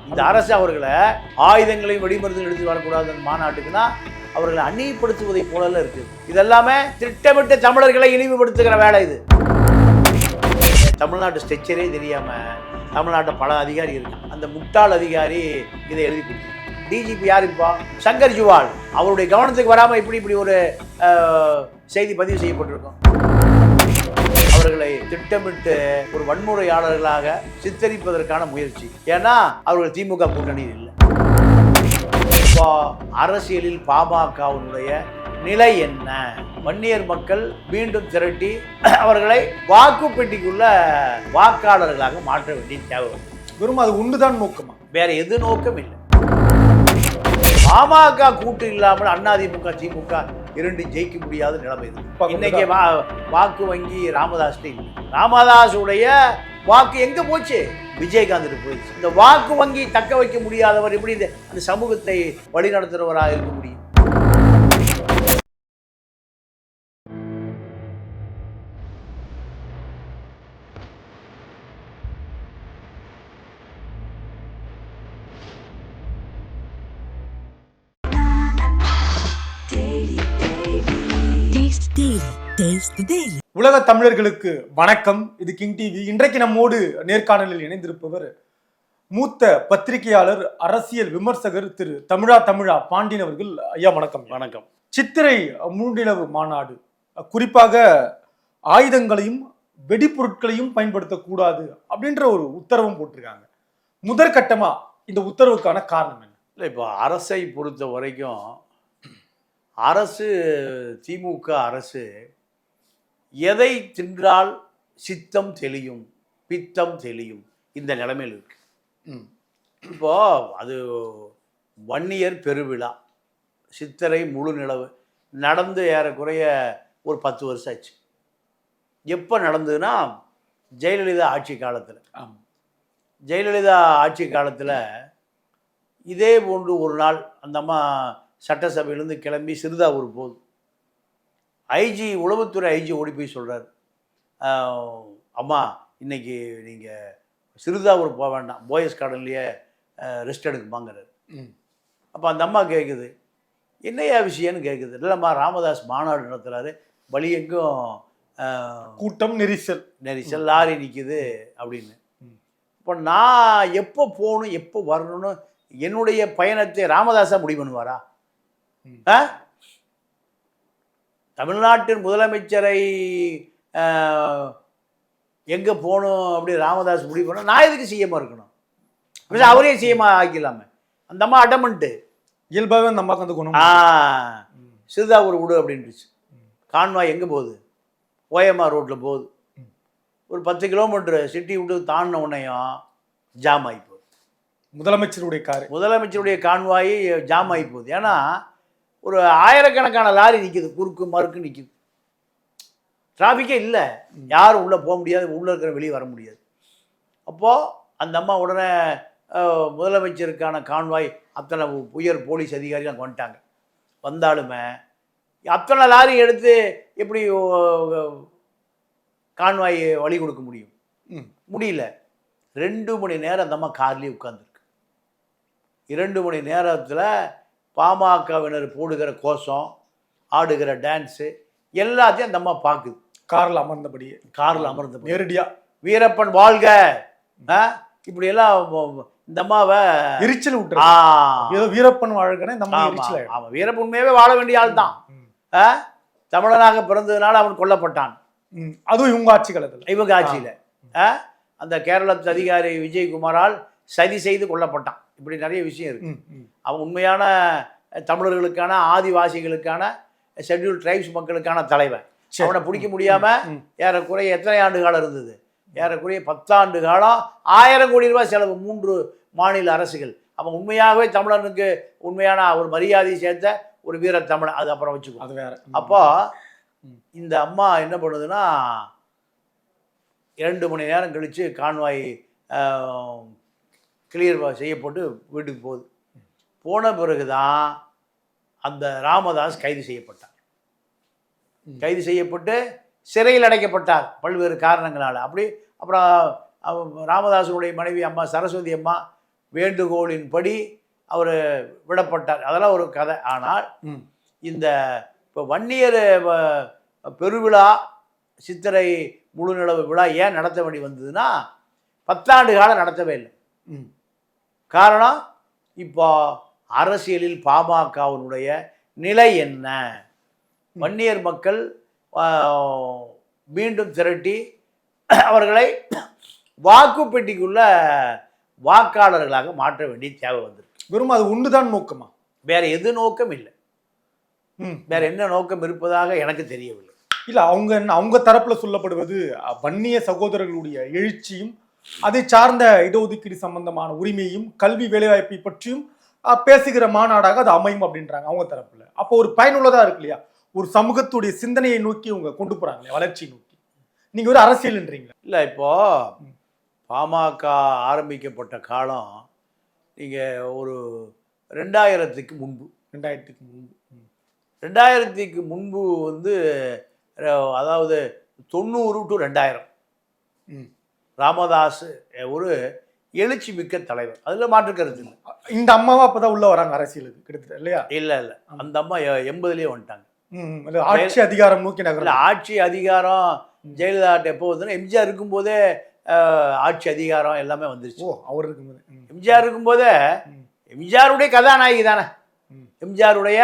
இந்த அரசு அவர்களை ஆயுதங்களையும் வெடிமருந்துகள் எடுத்து வரக்கூடாது அந்த மாநாட்டுக்குன்னா அவர்களை அந்நியப்படுத்துவதை போல இருக்குது. இதெல்லாமே திட்டமிட்டு தமிழர்களை இழிவுபடுத்துகிற வேலை இது. தமிழ்நாட்டு ஸ்ட்ரக்சரே தெரியாம தமிழ்நாட்டை பல அதிகாரி இருக்கு. அந்த முட்டாள் அதிகாரி இதை எழுதி கொடுத்து டிஜிபி யார் இப்போ சங்கர் ஜுவால் அவருடைய கவனத்துக்கு வராமல் இப்படி ஒரு செய்தி பதிவு செய்யப்பட்டிருக்கும். அவர்களை திட்டமிட்டு ஒரு வன்முறையாளர்களாக சித்தரிப்பதற்கான முயற்சி. ஏன்னா அவர்கள் திமுக கூட்டணியில் இல்லை. இப்போ அரசியலில் பாமகவினுடைய நிலை என்ன? வன்னியர் மக்கள் மீண்டும் திரட்டி அவர்களை வாக்கு பெட்டிக்குள்ள வாக்காளர்களாக மாற்ற வேண்டிய தேவை. வெறும் அது ஒன்றுதான் நோக்கமா? வேற எது நோக்கம் இல்லை. பாமக கூட்டு இல்லாமல் அதிமுக திமுக இரண்டு ஜெயிக்க முடியாத நிலைமை இது. இன்னைக்கு வாக்கு வங்கி ராமதாஸ் ராமதாஸுடைய வாக்கு எங்க போச்சு? விஜயகாந்த் போயிடுச்சு. இந்த வாக்கு வங்கி தக்க வைக்க முடியாதவர் எப்படி இந்த சமூகத்தை வழிநடத்துறவராக இருக்க முடியும்? உலக தமிழர்களுக்கு வணக்கம். இது கிங் டிவி. இன்றைக்கு நம்மோடு நேர்காணலில் இணைந்திருப்பவர் மூத்த பத்திரிகையாளர், அரசியல் விமர்சகர் திரு தமிழா பாண்டியன் அவர்கள். ஐயா வணக்கம். வணக்கம். சித்திரை மூன்றிலவு மாநாடு, குறிப்பாக ஆயுதங்களையும் வெடிப்பொருட்களையும் பயன்படுத்தக்கூடாது அப்படின்ற ஒரு உத்தரவும் போட்டிருக்காங்க. முதற்கட்டமா இந்த உத்தரவுக்கான காரணம் என்ன? இல்லை, இப்போ அரசை பொறுத்த வரைக்கும் அரசு திமுக அரசு எதை தின்றால் சித்தம் தெளியும் பித்தம் தெளியும் இந்த நிலைமையில் இருக்கு. இப்போ அது வன்னியர் பெருவிழா, சித்திரை முழு நிலவு நடந்து ஏறக்குறைய ஒரு 10 வருஷம் ஆச்சு. எப்போ நடந்ததுன்னா ஜெயலலிதா ஆட்சி காலத்தில். ஜெயலலிதா ஆட்சி காலத்தில் இதே போன்று ஒரு நாள் அந்த அம்மா சட்டசபையிலேருந்து கிளம்பி சிறுதாவூர் போகுது. ஐஜி, உளவுத்துறை ஐஜி ஓடி போய் சொல்கிறார், அம்மா இன்னைக்கு நீங்கள் சிறுதாவூர் போக வேண்டாம், போயஸ் கார்டன்லேயே ரெஸ்ட் எடுக்குமாங்கிறார். அப்போ அந்த அம்மா கேட்குது, என்னையா விஷயம்னு கேட்குது. இல்லைம்மா, ராமதாஸ் மாநாடு நடத்துகிறாரு, வழி எங்கும் கூட்டம் நெரிசல் லாரி நிற்குது அப்படின்னு. இப்போ நான் எப்போ போகணும் எப்போ வரணும்னு என்னுடைய பயணத்தை ராமதாஸா முடிவு பண்ணுவாரா? தமிழ்நாட்டின் முதலமைச்சரை எங்கே போகணும் அப்படி ராமதாஸ் முடிவு பண்ண, நான் எதுக்கு சிஎம்மாக இருக்கணும்? அவரே சிஎம்மாக ஆக்கிடலாமே. அந்த அம்மா அடமெண்ட்டு இயல்பாகவே அந்த அம்மாவுக்கு வந்து குணம். சிறுதாவூர் விடு அப்படின்ட்டுச்சு. கான்வாய் எங்கே போகுது? ஓஎம்ஆர் ரோட்டில் போகுது. ஒரு 10 கிலோமீட்டர் சிட்டி விட்டு தாண்டின உடனேயும் ஜாம் ஆகி போகுது. முதலமைச்சருடைய கான்வாய் ஜாம் ஆகி போகுது. ஏன்னா ஒரு ஆயிரக்கணக்கான லாரி நிற்கிது, குறுக்கு மறுக்கு நிற்கிது. டிராஃபிக்கே இல்லை, யாரும் உள்ளே போக முடியாது, உள்ளே இருக்கிற வெளியே வர முடியாது. அப்போது அந்த அம்மா உடனே முதலமைச்சருக்கான கான்வாய் அத்தனை உயர் போலீஸ் அதிகாரிகள் அங்கே வந்துட்டாங்க. வந்தாலுமே அத்தனை லாரி எடுத்து எப்படி கான்வாய் வழி கொடுக்க முடியும்? முடியல. 2 மணி நேரம் அந்த அம்மா கார்லேயே உட்காந்துருக்கு. 2 மணி நேரத்தில் பாமகவினர் போடுகிற கோஷம், ஆடுகிற டான்ஸு எல்லாத்தையும் அந்த அம்மா பார்க்குது. காரில் அமர்ந்தபடி நேரடியாக வீரப்பன் வாழ்க இப்படியெல்லாம் இந்த அம்மாவை எரிச்சல் விட்டு ஏதோ வீரப்பன் வாழ்கனே இந்த அம்மா எரிச்சல். ஆமாம், வீரப்பன் உண்மையாகவே வாழ வேண்டிய ஆள் தான். தமிழனாக பிறந்ததுனால அவன் கொல்லப்பட்டான். அதுவும் இவங்க ஆட்சியில் அந்த கேரளத்து அதிகாரி விஜயகுமாரால் சதி செய்து கொல்லப்பட்டான். இப்படி நிறைய விஷயம் இருக்கு. அவன் உண்மையான தமிழர்களுக்கான, ஆதிவாசிகளுக்கான, ஷெட்யூல் ட்ரைப்ஸ் மக்களுக்கான தலைவன். அவனை பிடிக்க முடியாம ஏறக்குறைய எத்தனை ஆண்டு காலம் இருந்தது? ஏறக்குறைய 10 ஆண்டு காலம் 1000 கோடி ரூபாய் செலவு 3 மாநில அரசுகள். அவன் உண்மையாகவே தமிழனுக்கு உண்மையான ஒரு மரியாதையை சேர்த்த ஒரு வீர தமிழன். அது அப்புறம் வச்சுக்கோ, அது வேற. அப்போ இந்த அம்மா என்ன பண்ணுதுன்னா 2 மணி நேரம் கழித்து கான்வாய் கிளியர் செய்யப்பட்டு வீட்டுக்கு போகுது. போன பிறகு தான் அந்த ராமதாஸ் கைது செய்யப்பட்டார். கைது செய்யப்பட்டு சிறையில் அடைக்கப்பட்டார் பல்வேறு காரணங்களால். அப்புறம் ராமதாஸனுடைய மனைவி அம்மா சரஸ்வதி அம்மா வேண்டுகோளின்படி அவர் விடப்பட்டார். அதெல்லாம் ஒரு கதை. ஆனால் இந்த இப்போ வன்னியர் பெருவிழா சித்திரை முழுநிலவு விழா ஏன் நடத்த வேண்டி வந்ததுன்னா 10 ஆண்டு காலம் நடத்தவே இல்லை. காரணம், இப்போ அரசியலில் பாமகவினுடைய நிலை என்ன, வன்னியர் மக்கள் மீண்டும் திரட்டி அவர்களை வாக்கு பெட்டிக்குள்ள வாக்காளர்களாக மாற்ற வேண்டிய தேவை வந்திருக்கு. வெறும் அது ஒன்றுதான் நோக்கமா? வேற எது நோக்கம் இல்லை. வேற என்ன நோக்கம் இருப்பதாக எனக்கு தெரியவில்லை. இல்ல, அவங்க தரப்புல சொல்லப்படுவது வன்னிய சகோதரர்களுடைய எழுச்சியும் அதை சார்ந்த இடஒதுக்கீடு சம்பந்தமான உரிமையும் கல்வி வேலைவாய்ப்பை பற்றியும் பேசுகிற மாநாடாக அது அமையும் அப்படின்றாங்க அவங்க தரப்புல. அப்போ ஒரு பயனுள்ளதா இருக்கு இல்லையா? ஒரு சமூகத்துடைய சிந்தனையை நோக்கி அவங்க கொண்டு போறாங்களே, வளர்ச்சியை நோக்கி. நீங்க ஒரு அரசியல்ன்றீங்களா? இல்லை, இப்போ பாமக ஆரம்பிக்கப்பட்ட காலம் நீங்க ஒரு 2000க்கு முன்பு 2000க்கு முன்பு வந்து, அதாவது 90 to 2000 ராமதாஸ் ஒரு எழுச்சி மிக்க தலைவர், அதுல மாற்று கருத்து இல்லை. இந்த அம்மாவா அப்பதான் உள்ள வராங்க அரசியலுக்கு கிட்டத்தட்ட இல்லையா? இல்ல அந்த அம்மா 80லயே வந்துட்டாங்க. ஆட்சி அதிகாரம் நோக்கி நகரல. ஆட்சி அதிகாரம் ஜெயலலிதா எப்போ வந்து எம்ஜிஆர் இருக்கும்போதே ஆட்சி அதிகாரம் எல்லாமே வந்துருச்சு. அவர் இருக்கும்போது, எம்ஜிஆர் இருக்கும்போதே எம்ஜிஆருடைய கதாநாயகி தானே. எம்ஜிஆருடைய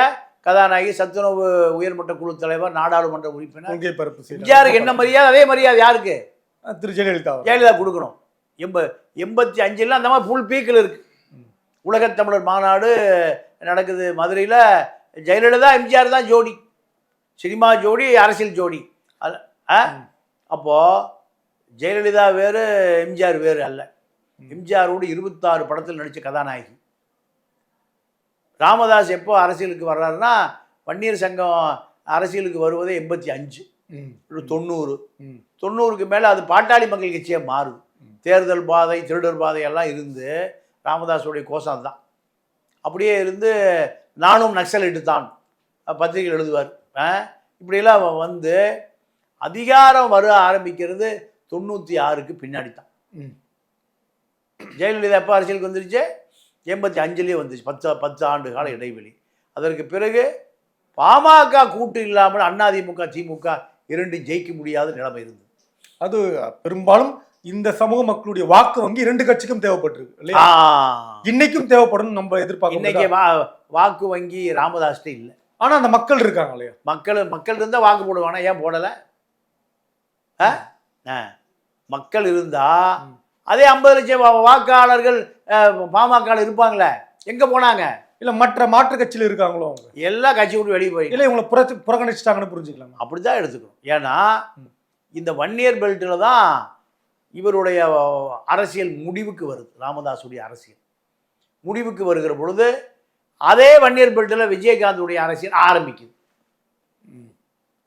கதாநாயகி, சத்துணவு உயர்மட்ட குழு தலைவர், நாடாளுமன்ற உறுப்பினர். எம்ஜிஆருக்கு என்ன மரியாதை அதே மரியாதை யாருக்கு? திரு ஜெயலலிதா கொடுக்கணும். 85 அந்த மாதிரி ஃபுல் பீக்கில் இருக்கு. உலகத்தமிழர் மாநாடு நடக்குது மதுரையில். ஜெயலலிதா எம்ஜிஆர் தான் ஜோடி, சினிமா ஜோடி, அரசியல் ஜோடி. அப்போ ஜெயலலிதா வேறு, எம்ஜிஆர் வேறு அல்ல. எம்ஜிஆரோடு 26 படத்தில் நடித்த கதாநாயகி. ராமதாஸ் எப்போ அரசியலுக்கு வர்றாருன்னா, வன்னியர் சங்கம் அரசியலுக்கு வருவதே 85, 90க்கு மேலே அது பாட்டாளி மக்கள் கட்சியாக மாறுது. தேர்தல் பாதை, திருடர் பாதை எல்லாம் இருந்து ராமதாஸுடைய கோஷம் தான். அப்படியே இருந்து நானும் நக்சலைட்டு தான் பத்திரிகைகள் எழுதுவார். இப்படியெல்லாம் வந்து அதிகாரம் வர ஆரம்பிக்கிறது 96க்கு பின்னாடி தான். ஜெயலலிதா எப்போ அரசியலுக்கு வந்துருச்சு? 85லேயே வந்துச்சு. 10 ஆண்டு கால இடைவெளி. அதற்கு பிறகு பாமக கூட்டு இல்லாமல் அதிமுக திமுக 2 ஜெயிக்க முடியாத நிலைமை இருந்தது. அது பெரும்பாலும் இந்த சமூக மக்களுடைய வாக்கு வங்கி 2 கட்சிக்கும் தேவைப்பட்டிருக்கு இல்லையா? இன்னைக்கும் தேவைப்படும் நம்ம எதிர்பார்க்க. இன்னைக்கு வாக்கு வங்கி ராமதாஸ்ட இல்லை. ஆனா அந்த மக்கள் இருக்காங்க இல்லையா? மக்கள் இருந்தா வாக்கு போடுவானா? ஏன் போடல? மக்கள் இருந்தா அதே 50 லட்சம் வாக்காளர்கள் பாமக இருப்பாங்களே, எங்க போனாங்க? இல்ல மற்ற மாற்று கட்சியில இருக்காங்களோ? அவங்க எல்லா கட்சி விட்டு வெளியே போய் இல்லை, இவங்களை புறக்கணிச்சிட்டாங்கன்னு புரிஞ்சுக்கலாம். அப்படிதான் எடுத்துக்கணும். ஏன்னா இந்த வன்னியர் பெல்ட்ல தான் இவருடைய அரசியல் முடிவுக்கு வருது. ராமதாஸுடைய அரசியல் முடிவுக்கு வருகிற பொழுது அதே வன்னியர் பெல்ட்டில் விஜயகாந்துடைய அரசியல் ஆரம்பிக்குது.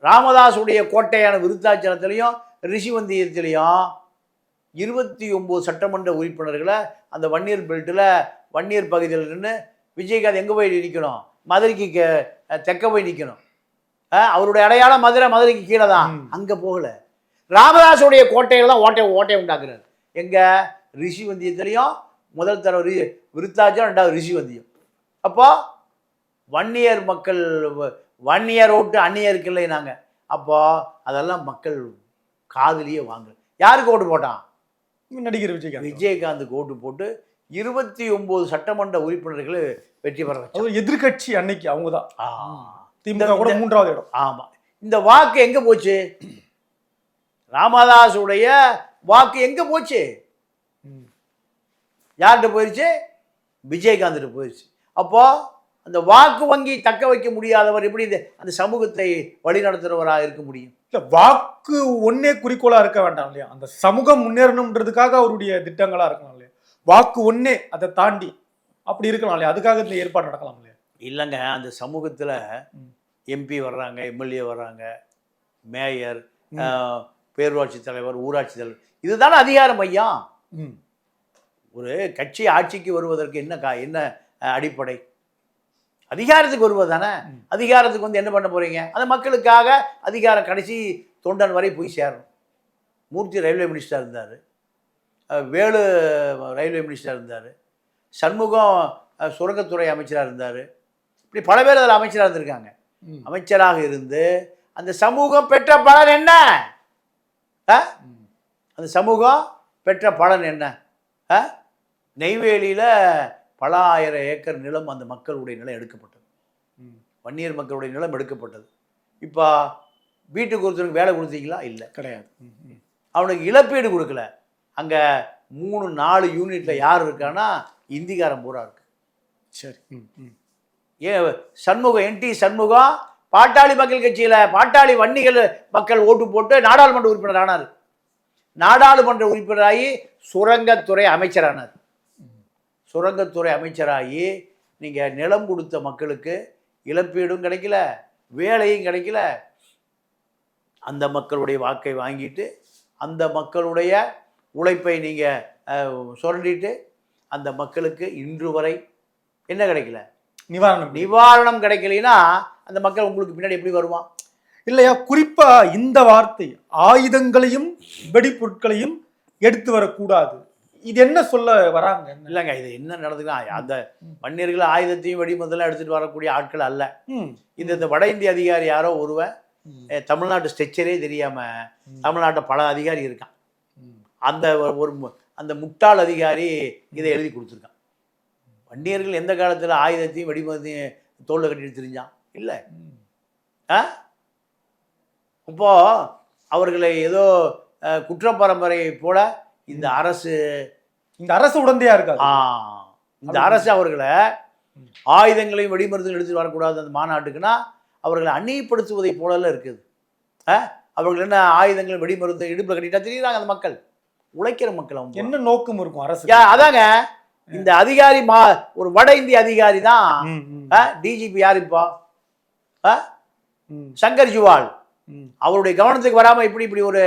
ராமதாஸுடைய கோட்டையான விருத்தாச்சலத்திலையும் ரிஷிவந்தியத்திலையும் 29 சட்டமன்ற உறுப்பினர்களை அந்த வன்னியர் பெல்ட்டில் வன்னியர் பகுதியில் நின்று விஜயகாந்த் எங்கே போய் நிற்கணும்? மதுரைக்கு தெற்க போய் நிற்கணும். அவருடைய அடையாளம் மதுரைக்கு கீழே தான். அங்கே போகல. ராமதாஸுடைய கோட்டையில் தான் ஓட்டை உண்டாக்குறாரு. எங்க? ரிஷிவந்தியத்திலையும் முதல் தடவை விருத்தாச்சலம், 2வது ரிஷிவந்தியம். அப்போ வன்னியர் மக்கள், வன்னியர் ஓட்டு அந்நியருக்கு இல்லை நாங்கள். அப்போ அதெல்லாம் மக்கள் காதலியே வாங்க. யாருக்கு ஓட்டு போட்டான்? நடிகர் விஜயகாந்துக்கு ஓட்டு போட்டு 29 சட்டமன்ற உறுப்பினர்கள் வெற்றி பெற வச்சாங்க. எதிர்கட்சி அன்னைக்கு அவங்க தான். திமுக கூட 3வது இடம். ஆமாம். இந்த வாக்கு எங்கே போச்சு? ராமதாஸுடைய வாக்கு எங்கே போச்சு? யார்கிட்ட போயிடுச்சு? விஜயகாந்த் போயிடுச்சு. அப்போ அந்த வாக்கு வங்கி தக்க வைக்க முடியாதவர் எப்படி அந்த சமூகத்தை வழிநடத்துறவராக இருக்க முடியும்? இல்லை, வாக்கு ஒன்னே குறிக்கோளா இருக்க வேண்டாம் இல்லையா? அந்த சமூகம் முன்னேறணுன்றதுக்காக அவருடைய திட்டங்களா இருக்கலாம் இல்லையா? வாக்கு ஒன்னே, அதை தாண்டி அப்படி இருக்கலாம் இல்லையா? அதுக்காக இந்த ஏற்பாடு நடக்கலாம் இல்லையா? இல்லைங்க, அந்த சமூகத்தில் எம்பி வர்றாங்க, எம்எல்ஏ வர்றாங்க, மேயர், பேரூராட்சி தலைவர், ஊராட்சி தலைவர், இதுதானே அதிகார மையம். ஒரு கட்சி ஆட்சிக்கு வருவதற்கு என்ன அடிப்படை? அதிகாரத்துக்கு வருவது தானே. அதிகாரத்துக்கு வந்து என்ன பண்ண போறீங்க? அந்த மக்களுக்காக அதிகாரம் கடைசி தொண்டன் வரை போய் சேரணும். மூர்த்தி ரயில்வே மினிஸ்டர் இருந்தார், வேலு ரயில்வே மினிஸ்டர் இருந்தார், சண்முகம் சுரங்கத்துறை அமைச்சராக இருந்தார். இப்படி பல பேர் அதில் அமைச்சராக இருந்திருக்காங்க. அமைச்சராக இருந்து அந்த சமூகம் பெற்ற பலன் என்ன? அந்த சமூகம் பெற்ற பலன் என்ன? நெய்வேலியில் பல ஆயிரம் ஏக்கர் நிலம் அந்த மக்களுடைய நிலம் எடுக்கப்பட்டது. வன்னியர் மக்களுடைய நிலம் எடுக்கப்பட்டது. இப்போ வீட்டுக்கு ஒருத்தருக்கு வேலை கொடுத்தீங்களா? இல்லை, கிடையாது. அவனுக்கு இழப்பீடு கொடுக்கல. அங்கே 3-4 யூனிட்டில் யார் இருக்கான்னா இந்திக்காரன் பூரா இருக்கு. சரி. ஏன் சண்முகம், NT சண்முகம் பாட்டாளி மக்கள் கட்சியில் பாட்டாளி வன்னிகள் மக்கள் ஓட்டு போட்டு நாடாளுமன்ற உறுப்பினர் ஆனார். நாடாளுமன்ற உறுப்பினராகி சுரங்கத்துறை அமைச்சரானார். சுரங்கத்துறை அமைச்சராகி நீங்கள் நிலம் கொடுத்த மக்களுக்கு இழப்பீடும் கிடைக்கல, வேலையும் கிடைக்கல. அந்த மக்களுடைய வாக்கை வாங்கிட்டு அந்த மக்களுடைய உழைப்பை நீங்கள் சுரண்டிட்டு அந்த மக்களுக்கு இன்று வரை என்ன கிடைக்கல? நிவாரணம் கிடைக்கலைன்னா அந்த மக்கள் உங்களுக்கு பின்னாடி எப்படி வருவான்? இல்லையா? குறிப்பா இந்த வார்த்தை ஆயுதங்களையும் வெடிப்பொருட்களையும் எடுத்து வரக்கூடாது, இது என்ன சொல்ல வராங்க? இல்லைங்க, இது என்ன நடந்துன்னா அந்த வன்னியர்கள் ஆயுதத்தையும் வெடிமருந்தெல்லாம் எடுத்துட்டு வரக்கூடிய ஆட்கள் அல்ல. இந்த வட இந்திய அதிகாரி யாரோ ஒருவன் தமிழ்நாட்டு ஸ்ட்ரெச்சரே தெரியாம தமிழ்நாட்டை பல அதிகாரி இருக்கான். அந்த முட்டாள் அதிகாரி இதை எழுதி கொடுத்துருக்கான். வன்னியர்கள் எந்த காலத்தில் ஆயுதத்தையும் வெடிமருந்தையும் தோளில் கட்டிட்டு தெரிஞ்சான்? இல்லை. இப்போ அவர்களை ஏதோ குற்ற பரம்பரை போல இந்த அரசு உடந்தையா இருக்காது. இந்த அரசு அவர்களை ஆயுதங்களையும் வெடிமருந்துகள் எடுத்துட்டு வரக்கூடாது அந்த மாநாட்டுக்குன்னா அவர்களை அந்நியப்படுத்துவதை போல இருக்குது. அவர்கள் என்ன ஆயுதங்கள் வெடிமருந்து இடுப்பில் கட்டிட்டா தெரியுறாங்க. அந்த மக்கள் உழைக்கிற மக்கள் அவங்க என்ன நோக்கம் இருக்கும் அரசு? அதாங்க இந்த அதிகாரி ஒரு வட இந்திய அதிகாரி தான் டிஜிபி. யார் இப்போ? சங்கர் ஜுவால். அவருடைய கவனத்துக்கு வராம இப்படி ஒரு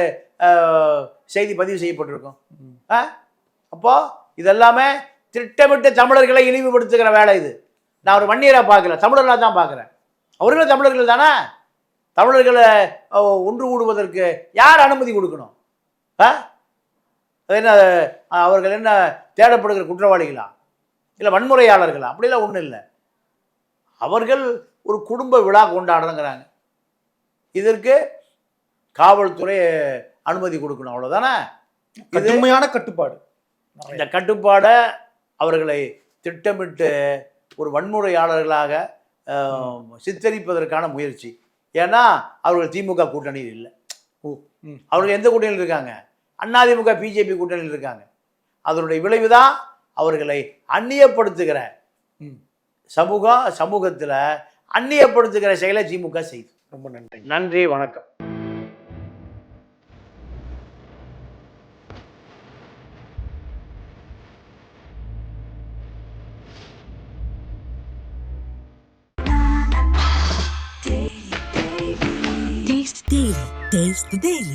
செய்தி பதிவு செய்யப்பட்டிருக்கும். அப்போ இதெல்லாமே திட்டமிட்டு தமிழர்களை இழிவுபடுத்துகிற வேலை இது. நான் ஒரு வன்னியரை பார்க்கல, தமிழர்களாக தான் பார்க்குறேன். அவர்களும் தமிழர்கள் தானே. தமிழர்களை ஒன்று கூடுவதற்கு யார் அனுமதி கொடுக்கணும்? என்ன அவர்கள் என்ன தேடப்படுகிற குற்றவாளிகளா இல்லை வன்முறையாளர்களா? அப்படிலாம் ஒன்றும் இல்லை. அவர்கள் ஒரு குடும்ப விழா கொண்டாடுறங்கிறாங்க. இதற்கு காவல்துறை அனுமதி கொடுக்கணும், அவ்வளோதானே. இது உண்மையான கட்டுப்பாடு. இந்த கட்டுப்பாடை அவர்களை திட்டமிட்டு ஒரு வன்முறையாளர்களாக சித்தரிப்பதற்கான முயற்சி. ஏன்னா அவர்கள் திமுக கூட்டணியில் இல்லை. அவர்கள் எந்த கூட்டணியில் இருக்காங்க? அதிமுக பிஜேபி கூட்டணியில் இருக்காங்க. அதனுடைய விளைவுதான் அவர்களை அந்நியப்படுத்துகிற சமூகத்தில் அந்நியப்படுத்துகிற செயலை திமுக செய்து. ரொம்ப நன்றி. நன்றி, வணக்கம். Taste the Daily.